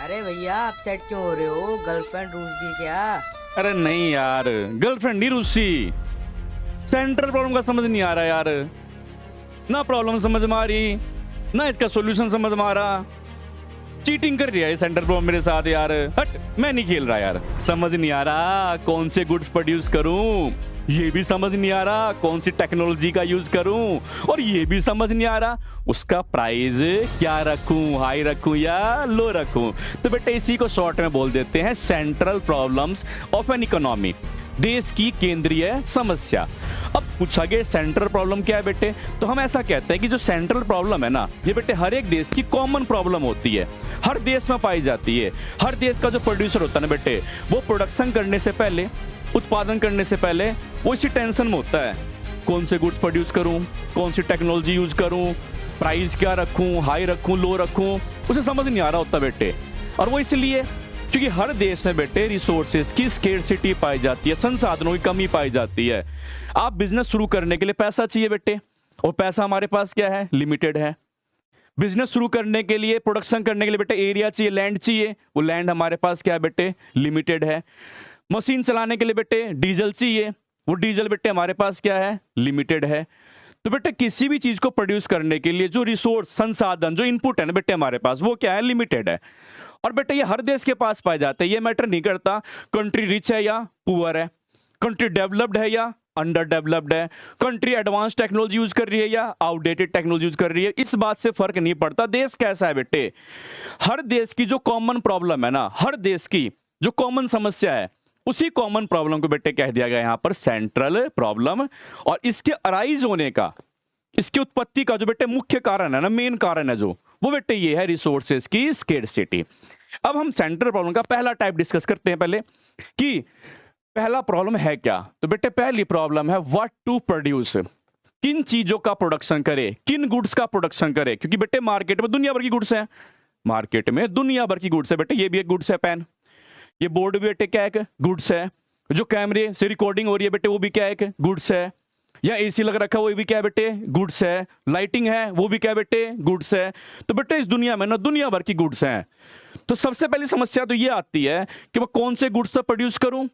अरे भैया अपसेट क्यों हो रहे हो? गर्लफ्रेंड रूस गई क्या? अरे नहीं यार, गर्लफ्रेंड नहीं रूसी। सेंट्रल प्रॉब्लम का समझ नहीं आ रहा यार। ना प्रॉब्लम समझ में आ रही, ना इसका सॉल्यूशन समझ में आ रहा। चीटिंग कर रही है सेंट्रल प्रॉब्लम मेरे साथ यार। हट, मैं नहीं खेल रहा यार। समझ नहीं आ रहा कौन से गुड्स प्रोड्यूस करूं, ये भी समझ नहीं आ रहा कौन सी टेक्नोलॉजी का यूज करूं, और ये भी समझ नहीं आ रहा उसका प्राइस क्या रखूं, हाई रखूं या लो रखूं। तो बेटे इसी को शॉर्ट में बोल देते हैं central problems of an economy, देश की केंद्रीय समस्या। अब पूछा गया सेंट्रल प्रॉब्लम क्या है बेटे, तो हम ऐसा कहते हैं कि जो सेंट्रल प्रॉब्लम है ना, ये बेटे हर एक देश की कॉमन प्रॉब्लम होती है, हर देश में पाई जाती है। हर देश का जो प्रोड्यूसर होता है ना बेटे, वो प्रोडक्शन करने से पहले, उत्पादन करने से पहले वो इसी टेंशन में होता है, कौन से गुड्स प्रोड्यूस करूं, कौन सी टेक्नोलॉजी यूज करूं, प्राइस क्या रखूं, हाई रखूं, लो रखूं, उसे समझ नहीं आ रहा होता बेटे। और वो इसलिए क्योंकि हर देश में बेटे रिसोर्सेज की स्केर्सिटी पाई जाती है, संसाधनों की कमी पाई जाती है। आप बिजनेस शुरू करने के लिए पैसा चाहिए बेटे, और पैसा हमारे पास क्या है, लिमिटेड है। बिजनेस शुरू करने के लिए, प्रोडक्शन करने के लिए बेटे एरिया चाहिए, लैंड चाहिए, वो लैंड हमारे पास क्या है बेटे, लिमिटेड है। मशीन चलाने के लिए बेटे डीजल चाहिए, वो डीजल बेटे हमारे पास क्या है, लिमिटेड है। तो बेटे किसी भी चीज को प्रोड्यूस करने के लिए जो रिसोर्स, संसाधन, जो इनपुट है ना बेटे हमारे पास, वो क्या है, लिमिटेड है। और बेटे ये हर देश के पास पाए जाते हैं, ये मैटर नहीं करता कंट्री रिच है या पुअर है, कंट्री डेवलप्ड है या अंडर डेवलप्ड है, कंट्री एडवांस टेक्नोलॉजी यूज कर रही है या आउटडेटेड टेक्नोलॉजी यूज कर रही है। इस बात से फर्क नहीं पड़ता देश कैसा है बेटे। हर देश की जो कॉमन प्रॉब्लम है ना, हर देश की जो कॉमन समस्या है, उसी कॉमन प्रॉब्लम को बेटे कह दिया गया यहां पर सेंट्रल प्रॉब्लम। और इसके अराइज होने का, इसकी उत्पत्ति का जो बेटे मुख्य कारण है ना, मेन कारण है जो, वो बेटे ये है रिसोर्सेज की स्केर्सिटी। अब हम सेंट्रल प्रॉब्लम का पहला टाइप डिस्कस करते हैं पहले, कि पहला प्रॉब्लम है क्या। तो बेटे पहली प्रॉब्लम है व्हाट टू प्रोड्यूस, किन चीजों का प्रोडक्शन करे, किन गुड्स का प्रोडक्शन करे। क्योंकि बेटे मार्केट में दुनिया भर की गुड्स है, मार्केट में दुनिया भर की गुड्स है बेटे। ये भी एक गुड्स है, पेन, ये बोर्ड भी बेटे क्या है, एक गुड्स है। जो कैमरे से रिकॉर्डिंग हो रही है बेटे, वो भी क्या है, एक गुड्स है। या एसी लग रखा है, वो भी क्या है बेटे, गुड्स है। लाइटिंग है, वो भी क्या है बेटे, गुड्स है। तो बेटे इस दुनिया में ना दुनिया भर की गुड्स हैं। तो सबसे पहली समस्या तो ये आती है कि मैं कौन से गुड्स तो प्रोड्यूस करूं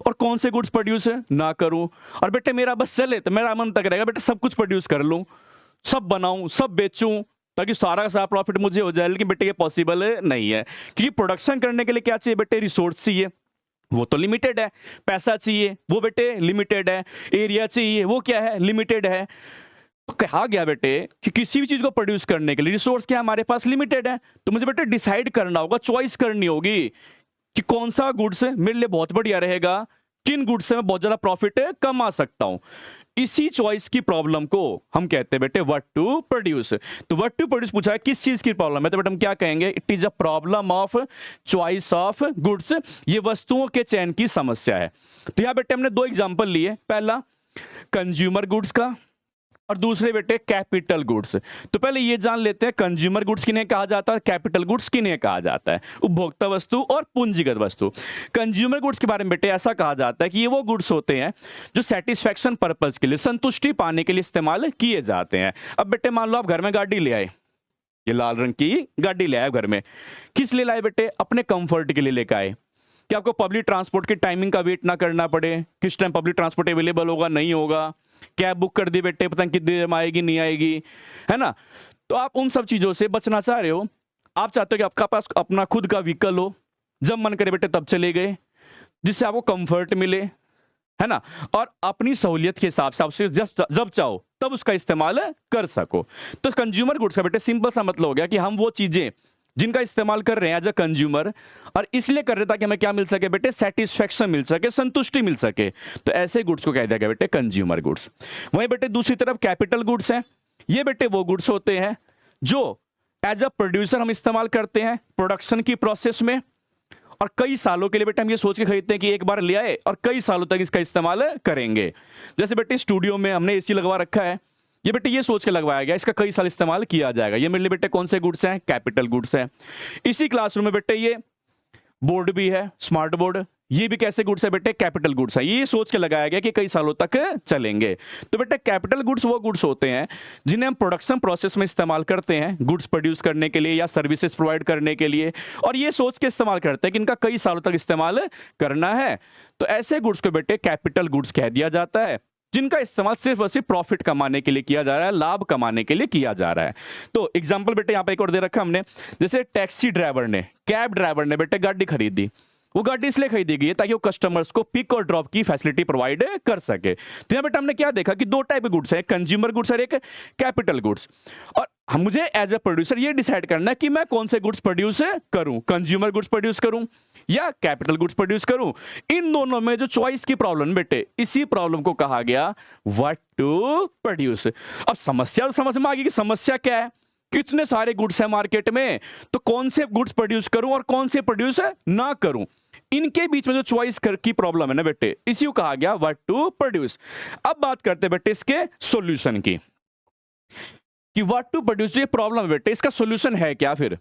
और कौन से गुड्स प्रोड्यूस ना करूं। और बेटे मेरा बस चले तो मेरा मन तक रहेगा बेटे सब कुछ प्रोड्यूस कर लूं, सब बनाऊं, सब बेचूं, ताकि सारा का सारा प्रॉफिट मुझे हो जाए। लेकिन बेटे ये पॉसिबल नहीं है, क्योंकि प्रोडक्शन करने के लिए क्या चाहिए बेटे, रिसोर्स चाहिए, वो तो लिमिटेड है। पैसा चाहिए, वो बेटे लिमिटेड है। एरिया चाहिए, वो क्या है, लिमिटेड है। तो कहा गया बेटे कि किसी भी चीज को प्रोड्यूस करने के लिए रिसोर्स क्या हमारे पास, लिमिटेड है। तो मुझे बेटे डिसाइड करना होगा, चॉइस करनी होगी कि कौन सा गुड्स मेरे लिए बहुत बढ़िया रहेगा, किन गुड्स से मैं बहुत ज्यादा प्रॉफिट कमा सकता हूं। इसी चॉइस की प्रॉब्लम को हम कहते हैं बेटे व्हाट टू प्रोड्यूस। तो व्हाट टू प्रोड्यूस पूछा है किस चीज की प्रॉब्लम है, तो बेटे हम क्या कहेंगे, it is a problem of choice of goods. ये वस्तुओं के चयन की समस्या है। तो यहां बेटे हमने दो एग्जांपल लिए, पहला कंज्यूमर गुड्स का और दूसरे बेटे कैपिटल गुड्स। तो पहले ये जान लेते हैं कंज्यूमर गुड्स किन्हें कहा जाता है, कैपिटल गुड्स किन्हें कहा जाता है, उपभोक्ता वस्तु और पूंजीगत वस्तु। कंज्यूमर गुड्स के बारे में बेटे ऐसा कहा जाता है कि ये वो गुड्स होते हैं जो सेटिस्फैक्शन पर्पज के लिए, संतुष्टि पाने के लिए इस्तेमाल किए जाते हैं। अब बेटे मान लो आप घर में गाड़ी ले आए, ये लाल रंग की गाड़ी ले आए घर में, किस लिए लाए बेटे, अपने कंफर्ट के लिए लेकर आए, कि आपको पब्लिक ट्रांसपोर्ट की टाइमिंग का वेट ना करना पड़े, किस टाइम पब्लिक ट्रांसपोर्ट अवेलेबल होगा नहीं होगा, कैब बुक कर दी बेटे, पता नहीं कितनी देर में आएगी नहीं आएगी, है ना। तो आप उन सब चीजों से बचना चाह रहे हो। आप चाहते हो कि आपका पास अपना खुद का व्हीकल हो, जब मन करे बेटे तब चले गए, जिससे आपको कंफर्ट मिले, है ना, और अपनी सहूलियत के हिसाब से आपसे जब चाहो तब उसका इस्तेमाल कर सको। तो कंज्यूमर गुड्स का बेटे सिंपल सा मतलब हो गया कि हम वो चीजें जिनका इस्तेमाल कर रहे हैं एज अ कंज्यूमर, और इसलिए कर रहे ताकि हमें क्या मिल सके बेटे, सेटिस्फेक्शन मिल सके, संतुष्टि मिल सके। तो ऐसे गुड्स को कह दिया गया बेटे कंज्यूमर गुड्स। वहीं बेटे दूसरी तरफ कैपिटल गुड्स हैं। ये बेटे वो गुड्स होते हैं जो एज अ प्रोड्यूसर हम इस्तेमाल करते हैं प्रोडक्शन की प्रोसेस में, और कई सालों के लिए बेटे हम ये सोच के खरीदते हैं कि एक बार ले आए और कई सालों तक इसका इस्तेमाल करेंगे। जैसे बेटे स्टूडियो में हमने एसी लगवा रखा है, ये बेटे ये सोच के लगवाया गया इसका कई साल इस्तेमाल किया जाएगा। ये मेरे लिए बेटे कौन से गुड्स हैं, कैपिटल गुड्स हैं। इसी क्लासरूम में बेटे ये बोर्ड भी है, स्मार्ट बोर्ड, ये भी कैसे गुड्स है बेटे? कैपिटल गुड्स है। ये सोच के लगाया गया कि कई सालों तक चलेंगे। तो बेटे कैपिटल गुड्स वो गुड्स होते हैं जिन्हें हम प्रोडक्शन प्रोसेस में इस्तेमाल करते हैं गुड्स प्रोड्यूस करने के लिए या सर्विसेज प्रोवाइड करने के लिए, और ये सोच के इस्तेमाल करते हैं कि इनका कई सालों तक इस्तेमाल करना है। तो ऐसे गुड्स को बेटे कैपिटल गुड्स कह दिया जाता है, जिनका इस्तेमाल सिर्फ और सिर्फ प्रॉफिट कमाने के लिए किया जा रहा है, लाभ कमाने के लिए किया जा रहा है। तो एग्जांपल बेटे यहाँ पे एक और दे रखा हमने, जैसे टैक्सी ड्राइवर ने, कैब ड्राइवर ने बेटे गाड़ी खरीदी। वो गाड़ी इसलिए खरीदी गई है ताकि वो कस्टमर्स को पिक और ड्रॉप की फैसिलिटी प्रोवाइड कर सके। तो यहाँ बेटा हमने क्या देखा कि दो टाइप के गुड्स है, कंज्यूमर गुड्स और एक कैपिटल गुड्स। और मुझे एज ए प्रोड्यूसर ये डिसाइड करना है कि मैं कौन से गुड्स प्रोड्यूस करूं, कंज्यूमर गुड्स प्रोड्यूस करूं या कैपिटल गुड्स प्रोड्यूस करूं। इन दोनों में जो चॉइस की प्रॉब्लम बेटे, इसी प्रॉब्लम को कहा गया व्हाट टू प्रोड्यूस। अब समस्या तो समझ में आ गई कि समस्या क्या है, कितने सारे गुड्स है मार्केट में, तो कौन से गुड्स प्रोड्यूस करूं और कौन से प्रोड्यूस ना करूं, इनके बीच में जो चॉइस की प्रॉब्लम है ना बेटे, इसी को कहा गया व्हाट टू प्रोड्यूस। अब बात करते हैं बेटे इसके सॉल्यूशन की, कि व्हाट टू प्रोड्यूस ये प्रॉब्लम है बेटे, इसका सॉल्यूशन है क्या, फिर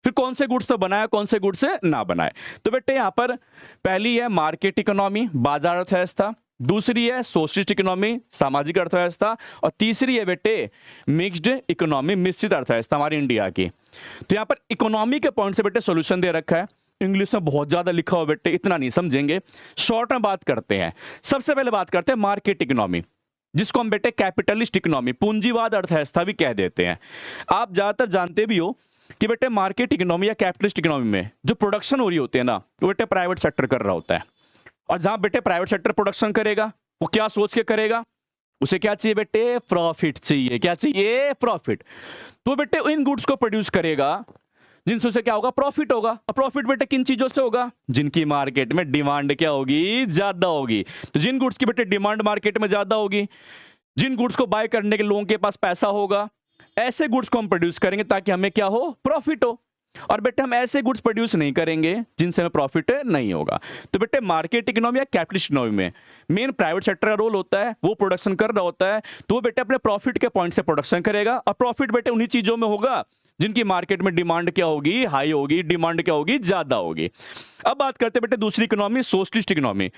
कौन से गुड्स तो बनाए, कौन से गुड्स ना बनाए। तो बेटे यहां पर पहली है मार्केट इकोनॉमी, बाजार अर्थव्यवस्था, दूसरी है सोशलिस्ट इकोनॉमी, सामाजिक अर्थव्यवस्था, और तीसरी है बेटे मिक्स्ड इकोनॉमी, मिश्रित अर्थव्यवस्था हमारी इंडिया की। तो यहां पर इकोनॉमी के पॉइंट से बेटे सॉल्यूशन दे रखा है, इंग्लिश में बहुत ज्यादा लिखा हुआ बेटे, इतना नहीं समझेंगे, शॉर्ट में बात करते हैं। सबसे पहले बात करते हैं मार्केट इकोनॉमी, जिसको हम बेटे कैपिटलिस्ट इकोनॉमी, पूंजीवाद अर्थव्यवस्था भी कह देते हैं। आप ज्यादातर जानते भी हो कि बेटे मार्केट इकोनॉमी या कैपिटलिस्ट इकोनॉमी में जो प्रोडक्शन हो रही होती है ना, वो बेटे प्राइवेट सेक्टर कर रहा होता है। और जहां बेटे प्राइवेट सेक्टर प्रोडक्शन करेगा, वो क्या सोच के करेगा, उसे क्या चाहिए बेटे, प्रॉफिट चाहिए। क्या चाहिए, प्रॉफिट। तो बेटे इन गुड्स को प्रोड्यूस करेगा जिनसे उसे क्या होगा, प्रॉफिट होगा। और प्रॉफिट बेटे किन चीजों से होगा, जिनकी मार्केट में डिमांड क्या होगी, ज्यादा होगी। तो जिन गुड्स की बेटे डिमांड मार्केट में ज्यादा होगी, जिन गुड्स को बाय करने के लोगों के पास पैसा होगा, ऐसे गुड्स को हम प्रोड्यूस करेंगे ताकि हमें क्या हो, प्रॉफिट हो। और बेटे हम ऐसे गुड्स प्रोड्यूस नहीं करेंगे जिनसे हमें प्रॉफिट नहीं होगा। तो बेटे मार्केट इकोनॉमी या कैपिटलिस्ट इकोनॉमी में मेन प्राइवेट सेक्टर का रोल होता है, वो प्रोडक्शन कर रहा होता है, तो वो बेटे अपने प्रॉफिट के पॉइंट से प्रोडक्शन करेगा। और प्रॉफिट बेटे उन्हीं चीजों में होगा जिनकी मार्केट में डिमांड क्या होगी, हाई होगी, डिमांड क्या होगी, ज्यादा होगी। अब बात करते हैं बेटे दूसरी इकोनॉमी, सोशलिस्ट इकोनॉमी,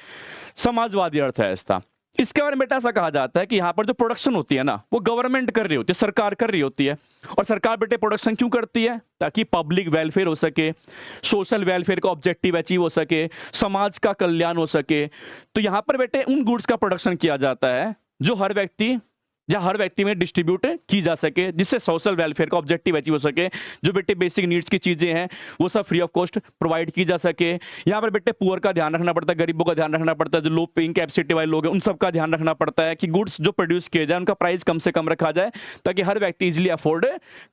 समाजवादी अर्थव्यवस्था। इसके बारे में बेटा ऐसा कहा जाता है कि यहां पर जो प्रोडक्शन होती है ना, वो गवर्नमेंट कर रही होती है, सरकार कर रही होती है। और सरकार बेटे प्रोडक्शन क्यों करती है, ताकि पब्लिक वेलफेयर हो सके, सोशल वेलफेयर का ऑब्जेक्टिव अचीव हो सके, समाज का कल्याण हो सके। तो यहां पर बेटे उन गुड्स का प्रोडक्शन किया जाता है जो हर व्यक्ति में डिस्ट्रीब्यूट की जा सके, जिससे सोशल वेलफेयर का ऑब्जेक्टिव अचीव हो सके। जो बेटे बेसिक नीड्स की चीजें हैं वो सब फ्री ऑफ कॉस्ट प्रोवाइड की जा सके। यहाँ पर बेटे पुअर का ध्यान रखना पड़ता है, गरीबों का ध्यान रखना पड़ता है, जो लो पेइंग कैपेसिटी वाले लोग हैं उन सब का ध्यान रखना पड़ता है कि गुड्स जो प्रोड्यूस किए जाए उनका प्राइस कम से कम रखा जाए ताकि हर व्यक्ति इजिली अफोर्ड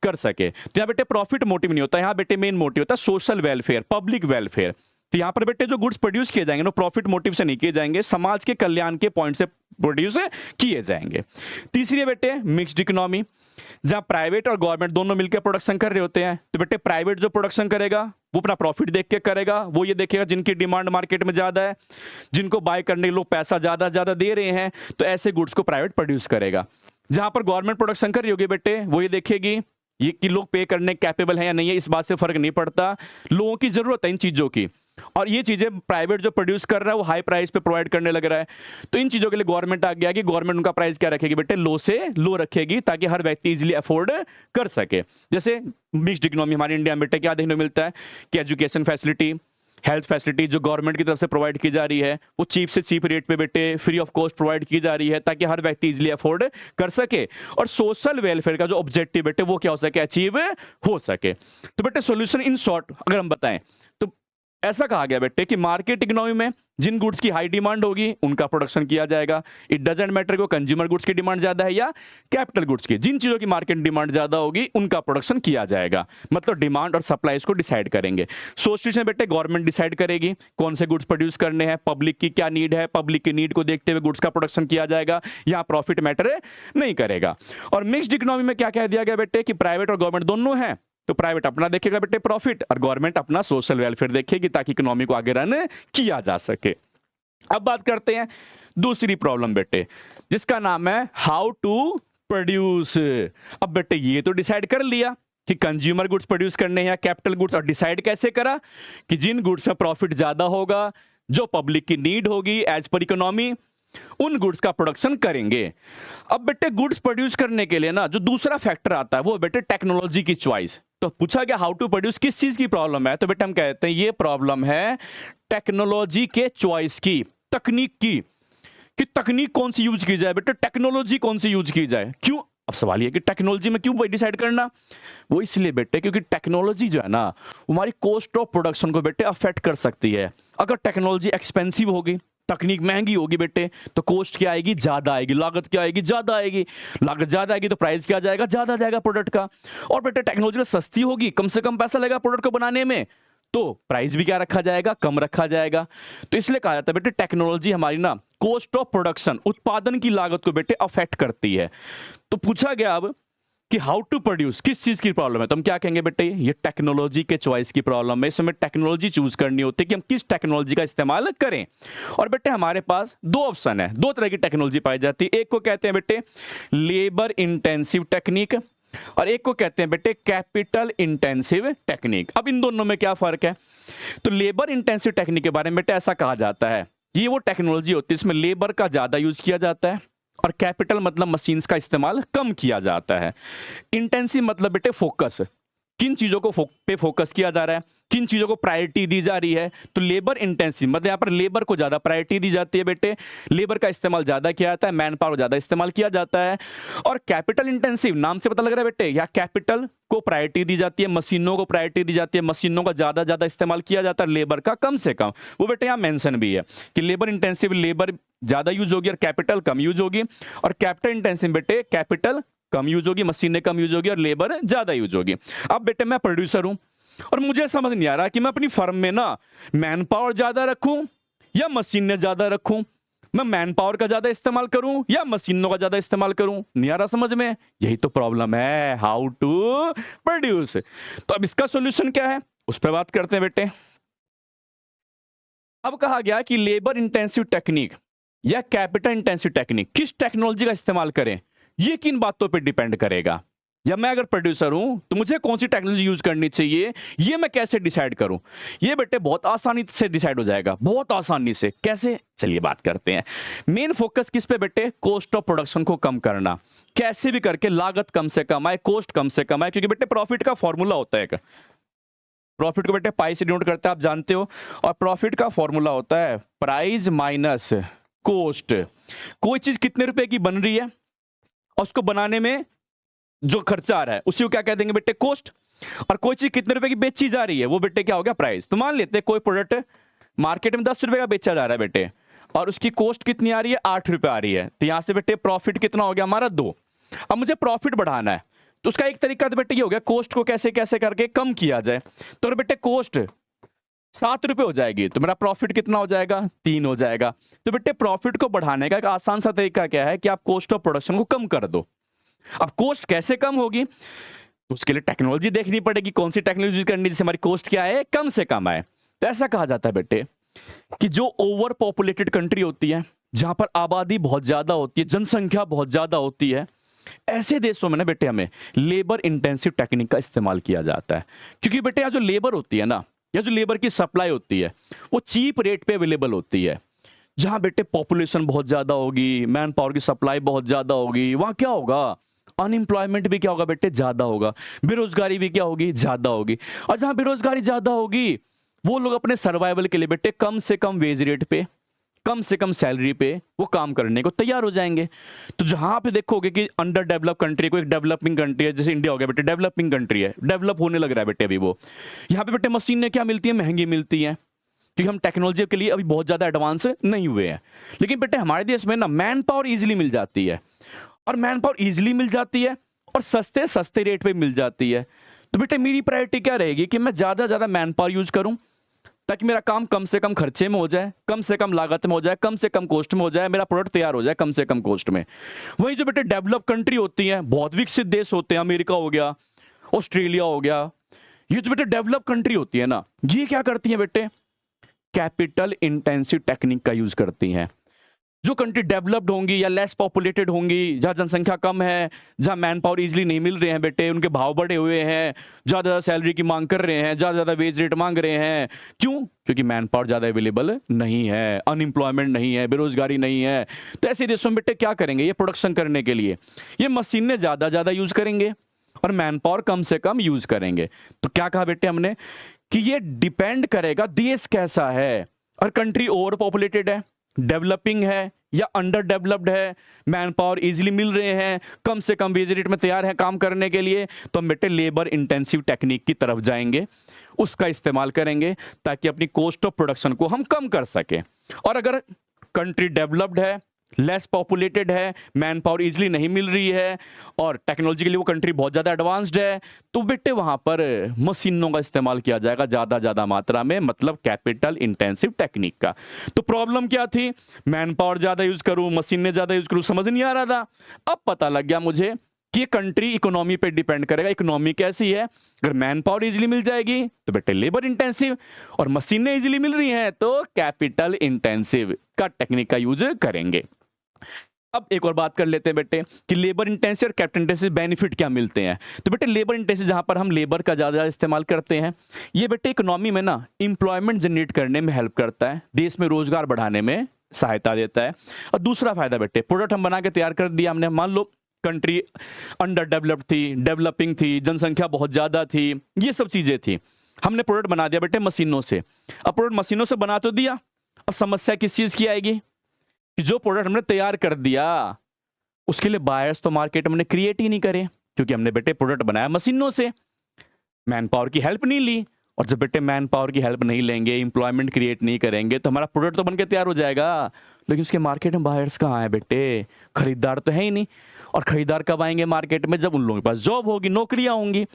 कर सके। तो यहाँ बेटे प्रॉफिट मोटिव नहीं होता, यहाँ बेटे मेन मोटिव होता है सोशल वेलफेयर, पब्लिक वेलफेयर। तो यहां पर बेटे जो गुड्स प्रोड्यूस किए जाएंगे ना, प्रॉफिट मोटिव से नहीं किए जाएंगे, समाज के कल्याण के पॉइंट से प्रोड्यूस किए जाएंगे। तीसरी है बेटे मिक्स्ड इकोनॉमी, जहां प्राइवेट और गवर्नमेंट दोनों मिलकर प्रोडक्शन कर रहे होते हैं। तो बेटे प्राइवेट जो प्रोडक्शन करेगा वो अपना प्रॉफिट देख के करेगा, वो ये देखेगा जिनकी डिमांड मार्केट में ज्यादा है, जिनको बाय करने के लोग पैसा ज्यादा दे रहे हैं, तो ऐसे गुड्स को प्राइवेट प्रोड्यूस करेगा। जहां पर गवर्नमेंट प्रोडक्शन कर रही होगी बेटे, वो ये देखेगी ये कि लोग पे करने कैपेबल है या नहीं है, इस बात से फर्क नहीं पड़ता, लोगों की जरूरत है इन चीजों की, और ये चीजें प्राइवेट जो प्रोड्यूस कर रहा है वो हाई प्राइस पे प्रोवाइड करने लग रहा है। तो इन चीजों के लिए गवर्नमेंट आ गया कि गवर्नमेंट उनका प्राइस क्या रखेगी बेटे, लो से लो रखेगी ताकि हर व्यक्ति इजीली अफोर्ड कर सके। जैसे मिक्स्ड इकोनॉमी हमारे इंडिया में बेटे क्या देखने को मिलता है कि एजुकेशन फैसिलिटी, हेल्थ फैसिलिटी जो गवर्नमेंट की तरफ से प्रोवाइड की जा रही है वो चीप से चीप रेट पे बेटे फ्री ऑफ कॉस्ट प्रोवाइड की जा रही है ताकि हर व्यक्ति इजीली अफोर्ड कर सके, और सोशल वेलफेयर का जो ऑब्जेक्टिव बेटे वो क्या हो सके, अचीव हो सके। तो बेटे सॉल्यूशन इन शॉर्ट अगर हम बताएं तो ऐसा कहा गया बेटे कि मार्केट इकोनॉमी में जिन गुड्स की हाई डिमांड होगी उनका प्रोडक्शन किया जाएगा। इट डजंट मैटर को कंज्यूमर गुड्स की डिमांड ज्यादा है या कैपिटल गुड्स की, जिन चीजों की मार्केट डिमांड ज्यादा होगी उनका प्रोडक्शन किया जाएगा। मतलब डिमांड और सप्लाई इसको डिसाइड करेंगे। सोशलिस्ट में बेटे गवर्नमेंट डिसाइड करेगी कौन से गुड्स प्रोड्यूस करने हैं, पब्लिक की क्या नीड है, पब्लिक की नीड को देखते हुए गुड्स का प्रोडक्शन किया जाएगा, यहाँ प्रॉफिट मैटर नहीं करेगा। और मिक्स्ड इकोनॉमी में क्या कह दिया गया बेटे कि प्राइवेट और गवर्नमेंट दोनों है, तो प्राइवेट अपना देखेगा बेटे प्रॉफिट, और गवर्नमेंट अपना सोशल वेलफेयर देखेगी ताकि इकोनॉमी को आगे रन किया जा सके। अब बात करते हैं दूसरी प्रॉब्लम बेटे, जिसका नाम है हाउ टू प्रोड्यूस। अब बेटे ये तो डिसाइड कर लिया कि कंज्यूमर गुड्स प्रोड्यूस करने हैं या कैपिटल गुड्स, और डिसाइड कैसे करा कि जिन गुड्स में प्रॉफिट ज्यादा होगा, जो पब्लिक की नीड होगी एज पर इकोनॉमी, उन गुड्स का प्रोडक्शन करेंगे। अब बेटे गुड्स प्रोड्यूस करने के लिए ना जो दूसरा फैक्टर आता है वो बेटे टेक्नोलॉजी की चॉइस। तो पूछा गया हाउ टू प्रोड्यूस, किस चीज की प्रॉब्लम है, तो बेटे हम कहते हैं ये प्रॉब्लम है टेक्नोलॉजी के चॉइस की, तकनीक की, कि तकनीक कौन सी यूज की जाए बेटे, टेक्नोलॉजी कौन सी यूज की जाए। क्यों, अब सवाल ये कि टेक्नोलॉजी में क्यों डिसाइड करना, वो इसलिए बेटे क्योंकि टेक्नोलॉजी जो है ना हमारी कॉस्ट ऑफ प्रोडक्शन को बेटे अफेक्ट कर सकती है। अगर टेक्नोलॉजी एक्सपेंसिव होगी, तकनीक महंगी होगी बेटे, तो कॉस्ट क्या आएगी, ज्यादा आएगी, लागत क्या आएगी, ज्यादा आएगी, लागत ज्यादा आएगी तो प्राइस क्या जाएगा, ज्यादा जाएगा प्रोडक्ट का। और बेटे टेक्नोलॉजी सस्ती होगी, कम से कम पैसा लगेगा प्रोडक्ट को बनाने में, तो प्राइस भी क्या रखा जाएगा, कम रखा जाएगा। तो इसलिए कहा जाता है बेटे टेक्नोलॉजी हमारी ना कॉस्ट ऑफ प्रोडक्शन, उत्पादन की लागत को बेटे अफेक्ट करती है। तो पूछा गया अब कि हाउ टू प्रोड्यूस, किस चीज की प्रॉब्लम है, तो हम क्या कहेंगे बेटे ये टेक्नोलॉजी के चॉइस की प्रॉब्लम है। इसमें टेक्नोलॉजी चूज करनी होती है कि हम किस टेक्नोलॉजी का इस्तेमाल करें। और बेटे हमारे पास दो ऑप्शन है, दो तरह की टेक्नोलॉजी पाई जाती है। एक को कहते हैं बेटे लेबर इंटेंसिव टेक्निक और एक को कहते हैं बेटे कैपिटल इंटेंसिव टेक्निक। अब इन दोनों में क्या फर्क है, तो लेबर इंटेंसिव टेक्निक के बारे में बेटे ऐसा कहा जाता है ये वो टेक्नोलॉजी होती है इसमें लेबर का ज्यादा यूज किया जाता है और कैपिटल मतलब मशीन्स का इस्तेमाल कम किया जाता है। इंटेंसिव मतलब बेटे फोकस, किन चीजों को पे फोकस किया जा रहा है, किन चीजों को प्रायोरिटी दी जा रही है। तो लेबर इंटेंसिव मतलब यहाँ पर लेबर को ज्यादा प्रायोरिटी दी जाती है बेटे, लेबर का इस्तेमाल ज्यादा किया जाता है, मैन पावर ज्यादा इस्तेमाल किया जाता है। और कैपिटल इंटेंसिव नाम से पता लग रहा है बेटे यहाँ कैपिटल को प्रायोरिटी दी जाती है, मशीनों को प्रायोरिटी दी जाती है, मशीनों का ज्यादा इस्तेमाल किया जाता है, लेबर का कम से कम। वो बेटे यहाँ मेंशन भी है कि लेबर इंटेंसिव लेबर ज्यादा यूज होगी और कैपिटल कम यूज होगी, और कैपिटल इंटेंसिव बेटे कैपिटल कम यूज होगी, मशीनें कम यूज होगी और लेबर ज्यादा यूज होगी। अब बेटे मैं प्रोड्यूसर हूं और मुझे समझ नहीं आ रहा कि मैं अपनी फर्म में ना मैन पावर ज्यादा रखूं या मशीनें ज्यादा रखूं, मैं मैन पावर का ज्यादा इस्तेमाल करूं या मशीनों का ज्यादा इस्तेमाल करूं, नहीं आ रहा समझ में। यही तो प्रॉब्लम है हाउ टू प्रोड्यूस। तो अब इसका सॉल्यूशन क्या है उस पर बात करते हैं बेटे। अब कहा गया कि लेबर इंटेंसिव टेक्निक या कैपिटल इंटेंसिव टेक्निक, किस टेक्नोलॉजी का इस्तेमाल करें ये किन बातों पे डिपेंड करेगा। या मैं अगर प्रोड्यूसर हूं तो मुझे कौन सी टेक्नोलॉजी यूज करनी चाहिए ये मैं कैसे डिसाइड करूं, ये बेटे बहुत आसानी से डिसाइड हो जाएगा, बहुत आसानी से। कैसे, चलिए बात करते हैं। मेन फोकस किस पे बेटे, कॉस्ट ऑफ प्रोडक्शन को कम करना, कैसे भी करके लागत कम से कम आए, कॉस्ट कम से कम आए। क्योंकि बेटे प्रॉफिट का फॉर्मूला होता है, प्रॉफिट को बेटे पाई से डिनोट करते हैं आप जानते हो, और प्रॉफिट का फॉर्मूला होता है प्राइस माइनस कॉस्ट। कोई चीज कितने रुपए की बन रही है और उसको बनाने में जो खर्चा आ रहा है उसी को क्या कह देंगे बेटे, कॉस्ट। और कोई चीज कितने रुपए की बेची जा रही है वो बेटे क्या हो गया, प्राइस। तो मान लेते हैं कोई प्रोडक्ट मार्केट में 10 रुपए का बेचा जा रहा है बेटे और उसकी कॉस्ट कितनी आ रही है, 8 रुपए आ रही है। तो यहां से बेटे प्रॉफिट कितना हो गया हमारा, 2। अब मुझे प्रॉफिट बढ़ाना है तो उसका एक तरीका तो बेटे ये हो गया कॉस्ट को कैसे कैसे करके कम किया जाए। तो बेटे कॉस्ट 7 रुपए हो जाएगी तो मेरा प्रॉफिट कितना हो जाएगा, 3 हो जाएगा। तो बेटे प्रॉफिट को बढ़ाने का एक आसान सा तरीका क्या है कि आप कॉस्ट ऑफ प्रोडक्शन को कम कर दो। अब कॉस्ट कैसे कम होगी, उसके लिए टेक्नोलॉजी देखनी पड़ेगी, कौन सी टेक्नोलॉजी करनी जिससे हमारी कॉस्ट क्या है, कम से कम आए। तो ऐसा कहा जाता है बेटे कि जो ओवर पॉपुलेटेड कंट्री होती है, जहां पर आबादी बहुत ज्यादा होती है, जनसंख्या बहुत ज्यादा होती है, ऐसे देशों में ना बेटे हमें लेबर इंटेंसिव टेक्निक का इस्तेमाल किया जाता है। क्योंकि बेटे यहाँ जो लेबर होती है ना, या जो लेबर की सप्लाई होती है वो चीप रेट पे अवेलेबल होती है। जहां बेटे पॉपुलेशन बहुत ज्यादा होगी, मैन पावर की सप्लाई बहुत ज्यादा होगी, वहां क्या होगा, अनएम्प्लॉयमेंट भी क्या होगा बेटे, ज्यादा होगा, बेरोजगारी भी क्या होगी, ज्यादा होगी। और जहां बेरोजगारी ज्यादा होगी वो लोग अपने सर्वाइवल के लिए बेटे कम से कम वेज रेट पे, कम से कम सैलरी पे वो काम करने को तैयार हो जाएंगे। तो जहां पे देखोगे कि अंडर डेवलप कंट्री को एक डेवलपिंग कंट्री है, जैसे इंडिया हो गया बेटे डेवलपिंग कंट्री है, डेवलप होने लग रहा है बेटे अभी वो, यहाँ पे बेटे मशीनें क्या मिलती है, महंगी मिलती हैं क्योंकि हम टेक्नोलॉजी के लिए अभी बहुत ज्यादा एडवांस नहीं हुए हैं। लेकिन बेटे हमारे देश में ना मैन पावर इजिली मिल जाती है, और मैन पावर इजिली मिल जाती है और सस्ते सस्ते रेट पे मिल जाती है। तो बेटे मेरी प्रायोरिटी क्या रहेगी कि मैं ज्यादा मैन पावर यूज करूं ताकि मेरा काम कम से कम खर्चे में हो जाए, कम से कम लागत में हो जाए, कम से कम कॉस्ट में हो जाए, मेरा प्रोडक्ट तैयार हो जाए कम से कम कॉस्ट में। वही जो बेटे डेवलप कंट्री होती है, बहुत विकसित देश होते हैं, अमेरिका हो गया, ऑस्ट्रेलिया हो गया, ये जो बेटे डेवलप कंट्री होती है ना, ये क्या करती है बेटे, कैपिटल इंटेंसिव टेक्निक का यूज करती हैं। जो कंट्री डेवलप्ड होंगी या लेस पॉपुलेटेड होंगी, जहाँ जनसंख्या कम है, जहाँ मैन पावर इजीली नहीं मिल रहे हैं बेटे, उनके भाव बढ़े हुए हैं, ज़्यादा सैलरी की मांग कर रहे हैं, ज़्यादा वेज रेट मांग रहे हैं। क्यों? क्योंकि मैन पावर ज़्यादा अवेलेबल नहीं है, अनएम्प्लॉयमेंट नहीं है, बेरोजगारी नहीं है। तो ऐसे देशों में बेटे क्या करेंगे? ये प्रोडक्शन करने के लिए ये मशीनें ज़्यादा यूज़ करेंगे और मैन पावर कम से कम यूज़ करेंगे। तो क्या कहा बेटे हमने कि ये डिपेंड करेगा देश कैसा है, और कंट्री ओवर पॉपुलेटेड है, डेवलपिंग है या अंडर डेवलप्ड है, मैन पावर इजीली मिल रहे हैं, कम से कम वेज रेट में तैयार है काम करने के लिए, तो हम बेटे लेबर इंटेंसिव टेक्निक की तरफ जाएंगे, उसका इस्तेमाल करेंगे ताकि अपनी कॉस्ट ऑफ प्रोडक्शन को हम कम कर सकें। और अगर कंट्री डेवलप्ड है, लेस पॉपुलेटेड है, मैन पावर इजीली नहीं मिल रही है और टेक्नोलॉजी के लिए वो कंट्री बहुत ज़्यादा एडवांस्ड है, तो बेटे वहाँ पर मशीनों का इस्तेमाल किया जाएगा ज़्यादा मात्रा में, मतलब कैपिटल इंटेंसिव टेक्निक का। तो प्रॉब्लम क्या थी? मैन पावर ज़्यादा यूज़ करूँ, मशीनें ज़्यादा यूज़ करूँ, समझ नहीं आ रहा था। अब पता लग गया मुझे कि ये कंट्री इकोनॉमी पे डिपेंड करेगा। इकोनॉमी कैसी है? अगर मैन पावर इजीली मिल जाएगी तो बेटे लेबर इंटेंसिव, और मशीनें इजीली मिल रही हैं तो कैपिटल इंटेंसिव का टेक्निक का यूज करेंगे। अब एक और बात कर लेते हैं बेटे कि लेबर इंटेंसिव और कैपिटल इंटेंसिव बेनिफिट क्या मिलते हैं। तो बेटे लेबर इंटेंसिव जहां पर हम लेबर का ज़्यादा इस्तेमाल करते हैं, ये बेटे इकोनॉमी में ना इंप्लॉयमेंट जनरेट करने में हेल्प करता है, देश में रोजगार बढ़ाने में सहायता देता है। और दूसरा फायदा बेटे, प्रोडक्ट हम बना के तैयार कर दिया हमने, मान लो कंट्री अंडर डेवलप्ड थी, डेवलपिंग थी, जनसंख्या बहुत ज़्यादा थी, ये सब चीज़ें थी, हमने प्रोडक्ट बना दिया बेटे मशीनों से। अब प्रोडक्ट मशीनों से बना तो दिया, अब समस्या किस चीज़ की आएगी कि जो प्रोडक्ट हमने तैयार कर दिया उसके लिए बायर्स तो मार्केट में हमने क्रिएट ही नहीं करे, क्योंकि हमने बेटे प्रोडक्ट बनाया मशीनों से, मैन पावर की हेल्प नहीं ली। और जब बेटे मैन पावर की हेल्प नहीं लेंगे, एम्प्लॉयमेंट क्रिएट नहीं करेंगे, तो हमारा प्रोडक्ट तो बनके तैयार हो जाएगा, लेकिन उसके मार्केट में बायर्स कहाँ है बेटे? खरीदार तो है ही नहीं। और खरीदार कब आएंगे मार्केट में? जब उन लोगों के पास जॉब होगी, नौकरियां होंगी,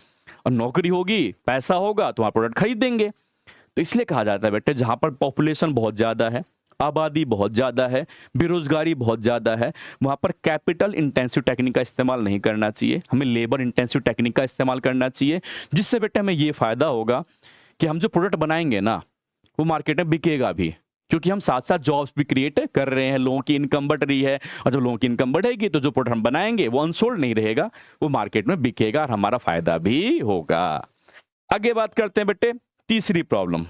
और नौकरी होगी, पैसा होगा, तो वहाँ प्रोडक्ट खरीदेंगे। तो इसलिए कहा जाता है बेटे जहाँ पर पॉपुलेशन बहुत ज़्यादा है, आबादी बहुत ज़्यादा है, बेरोजगारी बहुत ज़्यादा है, वहाँ पर कैपिटल इंटेंसिव टेक्निक का इस्तेमाल नहीं करना चाहिए, हमें लेबर इंटेंसिव टेक्निक का इस्तेमाल करना चाहिए, जिससे बेटे हमें ये फ़ायदा होगा कि हम जो प्रोडक्ट बनाएंगे ना वो मार्केट में बिकेगा भी, क्योंकि हम साथ साथ जॉब्स भी क्रिएट कर रहे हैं, लोगों की इनकम बढ़ रही है, और जब लोगों की इनकम बढ़ेगी तो जो प्रोडक्ट हम बनाएंगे वो अनसोल्ड नहीं रहेगा, वो मार्केट में बिकेगा और हमारा फायदा भी होगा। आगे बात करते हैं बेटे तीसरी प्रॉब्लम।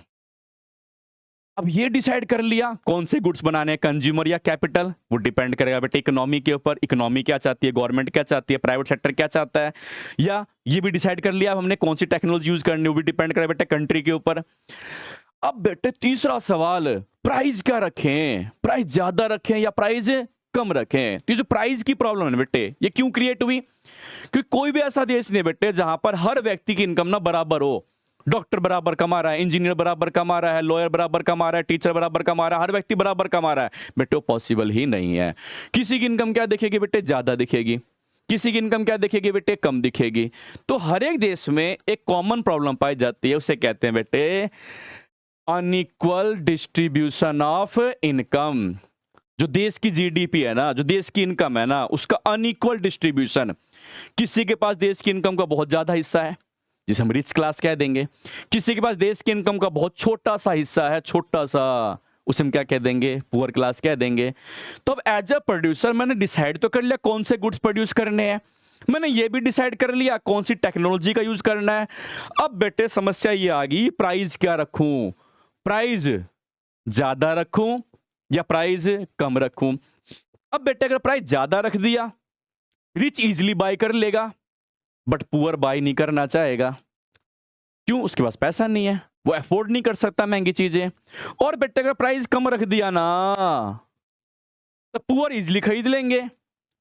अब ये डिसाइड कर लिया कौन से गुड्स बनाने हैं, कंज्यूमर या कैपिटल, वो डिपेंड करेगा बेटे इकोनॉमी के ऊपर, इकोनॉमी क्या चाहती है, गवर्नमेंट क्या चाहती है, प्राइवेट सेक्टर क्या चाहता है, या ये भी डिसाइड कर लिया हमने कौन सी टेक्नोलॉजी यूज करनी है, वो भी डिपेंड करेगा बेटे कंट्री के ऊपर। अब बेटे तीसरा सवाल, प्राइस क्या रखें, प्राइस ज्यादा रखें या प्राइस कम रखें। तो ये जो प्राइस की प्रॉब्लम है बेटे, ये क्यों क्रिएट हुई? क्योंकि कोई भी ऐसा देश नहीं बेटे जहां पर हर व्यक्ति की इनकम ना बराबर हो, डॉक्टर बराबर कमा रहा है, इंजीनियर बराबर कमा रहा है, लॉयर बराबर कमा रहा है, टीचर बराबर कमा रहा है, हर व्यक्ति बराबर कमा रहा है, बेटे वो पॉसिबल ही नहीं है। किसी की इनकम क्या दिखेगी बेटे? ज्यादा दिखेगी, किसी की इनकम क्या दिखेगी बेटे? कम दिखेगी। तो हर एक देश में एक कॉमन प्रॉब्लम पाई जाती है, उसे कहते हैं बेटे अनइक्वल डिस्ट्रीब्यूशन ऑफ इनकम। जो देश की जीडीपी है ना, जो देश की इनकम है ना, उसका अनइक्वल डिस्ट्रीब्यूशन, किसी के पास देश की इनकम का बहुत ज्यादा हिस्सा है जिसे हम रिच क्लास कह देंगे, किसी के पास देश की इनकम का बहुत छोटा सा हिस्सा है, छोटा सा, उसे हम क्या कह देंगे? पुअर क्लास कह देंगे। तो अब एज अ प्रोड्यूसर मैंने डिसाइड तो कर लिया कौन से गुड्स प्रोड्यूस करने हैं, मैंने ये भी डिसाइड कर लिया कौन सी टेक्नोलॉजी का यूज करना है। अब बेटे समस्या ये आ गई, प्राइस क्या रखूं, प्राइस ज्यादा रखूं या प्राइस कम रखूं। अब बेटे अगर प्राइस ज्यादा रख दिया, रिच इजीली बाय कर लेगा, बट पुअर बाय नहीं करना चाहेगा। क्यों? उसके पास पैसा नहीं है, वो अफोर्ड नहीं कर सकता महंगी चीजें। और बेटे अगर प्राइस कम रख दिया ना, तो पुअर इजीली खरीद लेंगे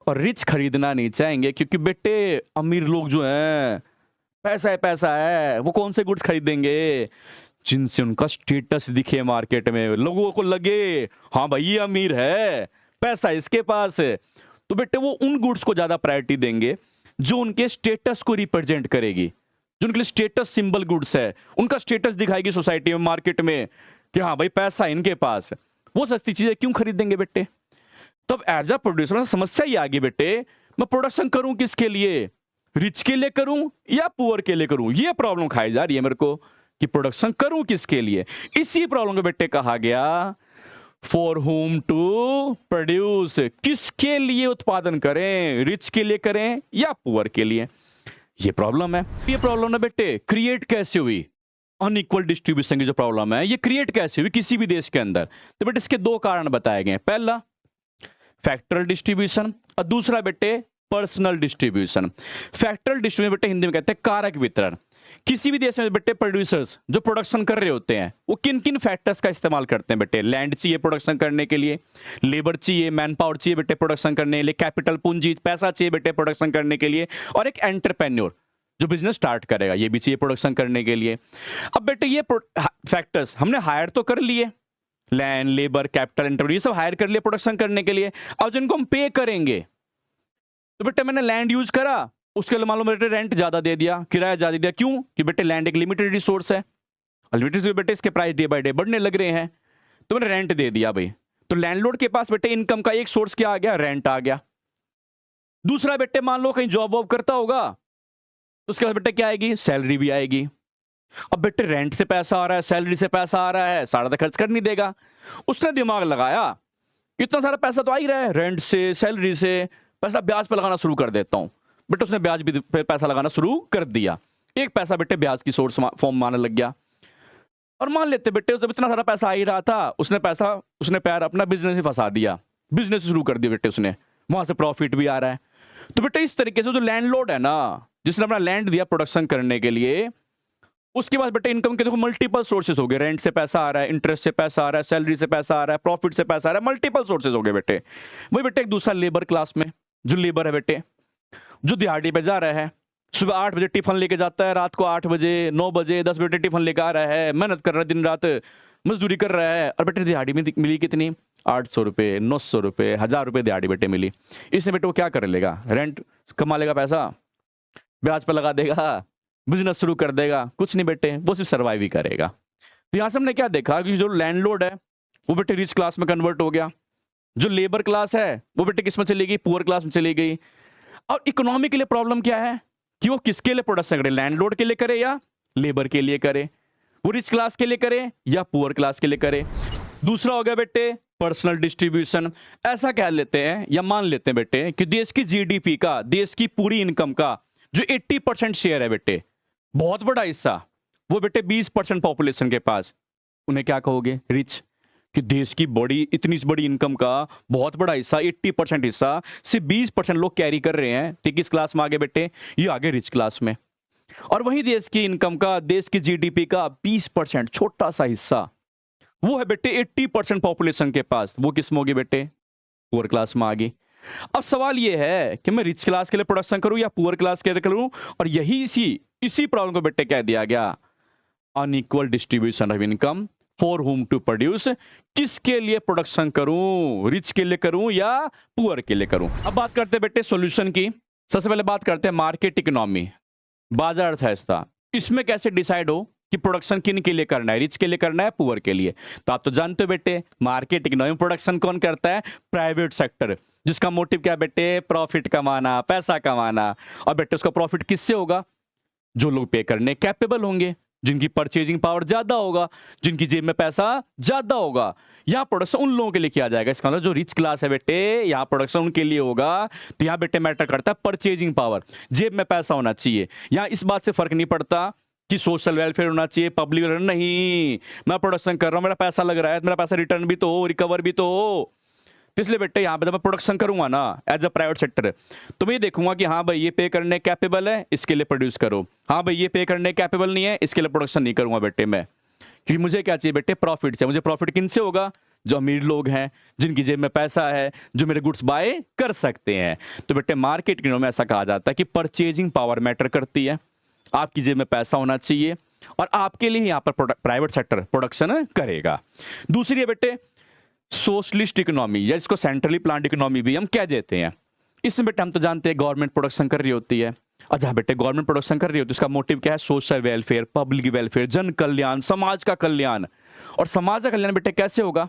और रिच खरीदना नहीं चाहेंगे, क्योंकि बेटे अमीर लोग जो हैं, पैसा है, वो कौन से गुड्स खरीदेंगे? जिनसे उनका स्टेटस दिखे मार्केट में, लोगों को लगे हाँ भाई ये अमीर है, पैसा इसके पास है, तो बेटे वो उन गुड्स को ज्यादा प्रायोरिटी देंगे जो उनके स्टेटस को रिप्रेजेंट करेगी, जो उनके लिए स्टेटस सिंबल गुड्स है, उनका स्टेटस दिखाएगी सोसाइटी में, मार्केट में कि हाँ भाई पैसा इनके पास है, वो सस्ती चीजें क्यों खरीदेंगे बेटे। तब एज अ प्रोड्यूसर समस्या ये आ गई बेटे, मैं प्रोडक्शन करूं किसके लिए, रिच के लिए करूं या पुअर के लिए करूं? ये प्रॉब्लम खाई जा रही है मेरे को कि प्रोडक्शन करूं किसके लिए। इसी प्रॉब्लम को बेटे कहा गया फॉर होम टू प्रोड्यूस, किसके लिए उत्पादन करें, रिच के लिए करें या पुअर के लिए। ये प्रॉब्लम है। ये प्रॉब्लम ना बेटे क्रिएट कैसे हुई, अनइक्वल डिस्ट्रीब्यूशन की जो प्रॉब्लम है ये क्रिएट कैसे हुई किसी भी देश के अंदर। तो बेटे इसके दो कारण बताए गए, पहला फैक्टरल डिस्ट्रीब्यूशन और दूसरा बेटे पर्सनल डिस्ट्रीब्यूशन। फैक्टरल डिस्ट्रीब्यूशन बेटे हिंदी में कहते हैं कारक वितरण। किसी भी देश में बेटे प्रोड्यूसर्स जो प्रोडक्शन कर रहे होते हैं वो किन किन फैक्टर्स का इस्तेमाल करते हैं बेटे, लैंड चाहिए प्रोडक्शन करने के लिए, लेबर चाहिए, मैन पावर चाहिए बेटे प्रोडक्शन करने के लिए, कैपिटल पूंजी पैसा चाहिए बेटे प्रोडक्शन करने के लिए, और एक एंटरप्रेन्योर जो बिजनेस स्टार्ट करेगा ये भी चाहिए प्रोडक्शन करने के लिए। अब बेटे ये फैक्टर्स हमने हायर तो कर लिए, लैंड, लेबर, कैपिटल, एंटरप्रेन्योर, ये सब हायर कर लिए प्रोडक्शन करने के लिए। अब जिनको हम पे करेंगे तो बेटे मैंने लैंड यूज करा, उसके लिए मालूम बेटे रेंट ज्यादा दे दिया, किराया ज्यादा दिया, क्यों कि बेटे लैंड एक लिमिटेड रिसोर्स है, लिमिटेड बेटे इसके प्राइस डे बाय डे बढ़ने लग रहे हैं, तो मैंने रेंट दे दिया भाई। तो लैंडलॉर्ड के पास बेटे इनकम का एक सोर्स क्या आ गया, रेंट आ गया। दूसरा बेटे मान लो कहीं जॉब वॉब करता होगा तो उसके बाद बेटे क्या आएगी, सैलरी भी आएगी। अब बेटे रेंट से पैसा आ रहा है, सैलरी से पैसा आ रहा है, सारा तो खर्च कर नहीं देगा। उसने दिमाग लगाया इतना सारा पैसा तो आ ही रहा है, रेंट से सैलरी से, पैसा ब्याज पे लगाना शुरू कर देता हूं। बेटे उसने ब्याज भी पे पैसा लगाना शुरू कर दिया, एक पैसा बेटे ब्याज की सोर्स फॉर्म मानने लग गया। और मान लेते बेटे उसने इतना सारा पैसा आ ही रहा था, उसने पैर अपना बिजनेस ही फंसा दिया, बिजनेस शुरू कर दिया बेटे उसने, वहां से प्रॉफिट भी आ रहा है। तो बेटे इस तरीके से जो लैंडलॉर्ड है ना, जिसने अपना लैंड दिया प्रोडक्शन करने के लिए, उसके बाद बेटे इनकम के देखो मल्टीपल सोर्सेज हो गए, रेंट से पैसा आ रहा है, इंटरेस्ट से पैसा आ रहा है, सैलरी से पैसा आ रहा है, प्रॉफिट से पैसा आ रहा है, मल्टीपल सोर्सेज हो गए बेटे। वही बेटे एक दूसरा लेबर क्लास में जो लेबर है बेटे, जो दिहाड़ी पे जा रहा है, सुबह 8 बजे टिफिन लेके जाता है, रात को 8 बजे 9 बजे 10 बजे टिफिन लेके आ रहा है, मेहनत कर रहा है, दिन रात मजदूरी कर रहा है, और बेटे दिहाड़ी में मिली कितनी, 800 रुपये, 900 रुपये, 1000 रुपये दिहाड़ी बेटे मिली। इससे बेटे वो क्या कर लेगा, रेंट कमा लेगा, पैसा ब्याज पर लगा देगा, बिजनेस शुरू कर देगा, कुछ नहीं बेटे, वो सिर्फ सर्वाइव ही करेगा। तो यहाँ से हमने क्या देखा कि जो लैंडलॉर्ड है वो बेटे रिच क्लास में कन्वर्ट हो गया, जो लेबर क्लास है वो बेटे किस में चली गई, पुअर क्लास में चली गई। और इकोनॉमी के लिए प्रॉब्लम क्या है कि वो किसके लिए प्रोडक्शन करे, लैंडलॉर्ड के लिए करे या लेबर के लिए करे, वो रिच क्लास के लिए करे या पुअर क्लास के लिए करे। दूसरा हो गया बेटे पर्सनल डिस्ट्रीब्यूशन। ऐसा कह लेते हैं या मान लेते हैं बेटे कि देश की जीडीपी का, देश की पूरी इनकम का जो 80% शेयर है बेटे, बहुत बड़ा हिस्सा वो बेटे 20% पॉपुलेशन के पास, उन्हें क्या कहोगे, रिच। कि देश की बड़ी इतनी बड़ी इनकम का बहुत बड़ा हिस्सा, 80% हिस्सा सिर्फ 20% लोग कैरी कर रहे हैं, तो किस क्लास में आगे बेटे, ये आगे रिच क्लास में। और वही देश की इनकम का, देश की जीडीपी का 20% छोटा सा हिस्सा वो है बेटे 80% पॉपुलेशन के पास, वो किस में होगी बेटे, पुअर क्लास में आ गई। अब सवाल ये है कि मैं रिच क्लास के लिए प्रोडक्शन करूं या पुअर क्लास के लिए करूं, और यही इसी प्रॉब्लम को बेटे कह दिया गया unequal distribution of income for home to produce. किसके लिए प्रोडक्शन करूं, रिच के लिए करूं या पुअर के लिए करूं। अब बात करते हैं बेटे सॉल्यूशन की। सबसे पहले बात करते हैं मार्केट इकोनॉमी, बाजार अर्थव्यवस्था। इसमें कैसे डिसाइड हो कि प्रोडक्शन किन के लिए करना है, रिच के लिए करना है, पुअर के लिए। तो आप तो जानते हो बेटे मार्केट इकोनॉमी प्रोडक्शन कौन करता है, प्राइवेट सेक्टर, जिसका मोटिव क्या बेटे, प्रॉफिट कमाना, पैसा कमाना। और बेटे उसका प्रॉफिट किससे होगा, जो लोग पे करने कैपेबल होंगे, जिनकी परचेजिंग पावर ज्यादा होगा, जिनकी जेब में पैसा ज्यादा होगा। यहाँ प्रोडक्शन उन लोगों के लिए किया जाएगा, इसका मतलब जो रिच क्लास है बेटे, यहाँ प्रोडक्शन उनके लिए होगा। तो यहाँ बेटे मैटर करता है परचेजिंग पावर, जेब में पैसा होना चाहिए। यहाँ इस बात से फर्क नहीं पड़ता कि सोशल वेलफेयर होना चाहिए, पब्लिक वेलफेयर नहीं, मैं प्रोडक्शन कर रहा हूँ, मेरा पैसा लग रहा है, मेरा पैसा रिटर्न भी तो हो, रिकवर भी तो हो। इसलिए बेटे यहाँ पे जब मैं प्रोडक्शन करूंगा ना एज अ प्राइवेट सेक्टर, तो मैं ये देखूंगा कि हाँ भाई ये पे करने कैपेबल है, इसके लिए प्रोड्यूस करो, हाँ भाई ये पे करने कैपेबल नहीं है, इसके लिए प्रोडक्शन नहीं करूंगा बेटे मैं। क्योंकि मुझे क्या चाहिए बेटे, प्रॉफिट चाहिए। मुझे प्रॉफिट किन से होगा, जो अमीर लोग हैं, जिनकी जेब में पैसा है, जो मेरे गुड्स बाय कर सकते हैं। तो बेटे मार्केट इकोनॉमी में ऐसा कहा जाता है कि परचेजिंग पावर मैटर करती है, आपकी जेब में पैसा होना चाहिए और आपके लिए यहाँ पर प्राइवेट सेक्टर प्रोडक्शन करेगा। दूसरी है बेटे सोशलिस्ट इकोनॉमी, या इसको सेंट्रली प्लान्ड इकोनॉमी भी हम कह देते हैं। इसमें बेटे हम तो जानते हैं गवर्नमेंट प्रोडक्शन कर रही होती है। अच्छा बेटे गवर्नमेंट प्रोडक्शन कर रही होती है, उसका मोटिव क्या है, सोशल वेलफेयर, पब्लिक वेलफेयर, जन कल्याण, समाज का कल्याण। और समाज का कल्याण बेटे कैसे होगा,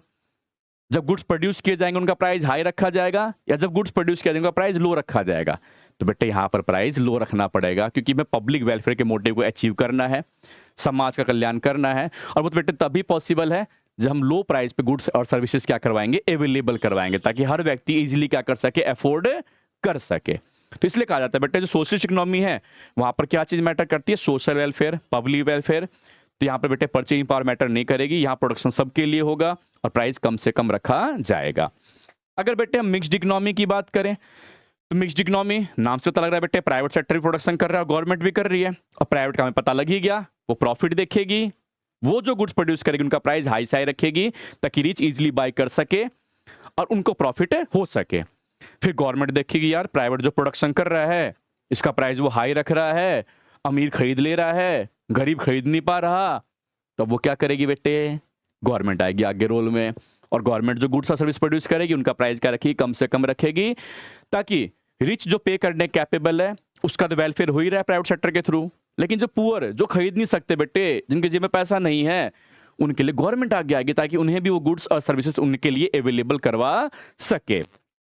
जब गुड्स प्रोड्यूस किए जाएंगे उनका प्राइस हाई रखा जाएगा, या जब गुड्स प्रोड्यूस किया जाएगा उनका प्राइस लो रखा जाएगा। तो बेटे यहाँ पर प्राइस लो रखना पड़ेगा, क्योंकि मैं पब्लिक वेलफेयर के मोटिव को अचीव करना है, समाज का कल्याण करना है। और वो तो बेटे तभी पॉसिबल है जब हम लो प्राइस पे गुड्स और सर्विसेज क्या करवाएंगे, अवेलेबल करवाएंगे, ताकि हर व्यक्ति इजीली क्या कर सके, अफोर्ड कर सके। तो इसलिए कहा जाता है बेटे जो सोशलिस्ट इकोनॉमी है वहां पर क्या चीज मैटर करती है, सोशल वेलफेयर, पब्लिक वेलफेयर। तो यहाँ पर बेटे परचेजिंग पावर मैटर नहीं करेगी, यहाँ प्रोडक्शन सबके लिए होगा और प्राइस कम से कम रखा जाएगा। अगर बेटे हम मिक्स्ड इकोनॉमी की बात करें तो मिक्स्ड इकोनॉमी नाम से पता लग रहा है बेटे प्राइवेट सेक्टर भी प्रोडक्शन कर रहा है और गवर्नमेंट भी कर रही है, और प्राइवेट का हमें पता लग ही गया, वो प्रॉफिट देखेगी, वो जो गुड्स प्रोड्यूस करेगी उनका प्राइस हाई से हाई रखेगी ताकि रिच इजीली बाय कर सके और उनको प्रॉफिट हो सके। फिर गवर्नमेंट देखेगी यार प्राइवेट जो प्रोडक्शन कर रहा है इसका प्राइस वो हाई रख रहा है, अमीर खरीद ले रहा है, गरीब खरीद नहीं पा रहा, तो वो क्या करेगी बेटे, गवर्नमेंट आएगी आगे रोल में, और गवर्नमेंट जो गुड्स और सर्विस प्रोड्यूस करेगी उनका प्राइस क्या रखेगी, कम से कम रखेगी, ताकि रिच जो पे करने कैपेबल है उसका तो वेलफेयर हो ही रहा है प्राइवेट सेक्टर के थ्रू, लेकिन जो पुअर जो खरीद नहीं सकते बेटे, जिनके जेब में पैसा नहीं है, उनके लिए गवर्नमेंट आगे आएगी ताकि उन्हें भी वो गुड्स और सर्विसेज उनके लिए अवेलेबल करवा सके।